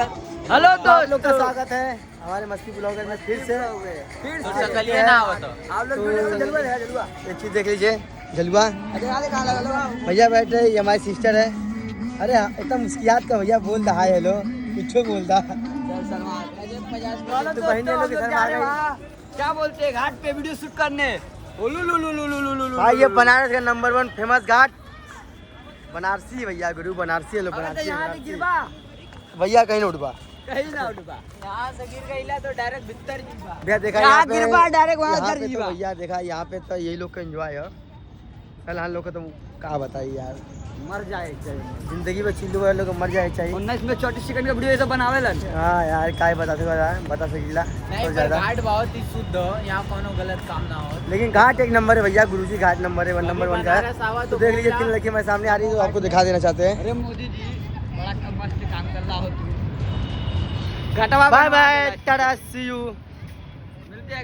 Hello आप लोग का दोस्तों, स्वागत है हमारे मस्ती ब्लॉगर में फिर से आप लोग जलवा एक चीज देख लीजिए जलवा भैया बैठे ये हमारी सिस्टर है। अरे हाँ, इतना मुस्कियात का भैया बोल रहा है हेलो कुछ बोल रहा तो बहन लोग इधर आ गई। क्या बोलते हैं घाट पे वीडियो शूट करने। हाँ ये बनारस का नंबर 1 फेमस घाट बनारसी भैया गुरु बनारसी है लोग बनारसी भैया कहीं न उठवा कहीं ना उठबा, यहाँ से गिर गई तो डायरेक्ट भीतर गिरबा। भैया देखा यहाँ पे- गिरबा डायरेक्ट वहाँ यहाँ उतर पे तो जीवा। भैया देखा यहाँ पे तो यही लोग का एंजॉय है। फिलहाल लोग का तो क्या बताइए यार मर जाए जिंदगी में चिल्लू वाले लोग को मर जाए चाहिए। 19 में 34 सेकंड का वीडियो ये सब बनावेलन। हाँ यार क्या बता सकीला तो ज्यादा घाट बहुत ही शुद्ध हो, यहाँ कोनो गलत काम ना हो। लेकिन घाट एक नंबर है भैया गुरुजी घाट नंबर है 1 नंबर 1 का है। तो देख लीजिए 3 लड़की हमारे सामने आ रही है तो आपको दिखा देना चाहते हैं। अरे मोदी जी बड़ा मस्त काम कर रहा हो तू। घटवा bye bye tata see you. मिलते हैं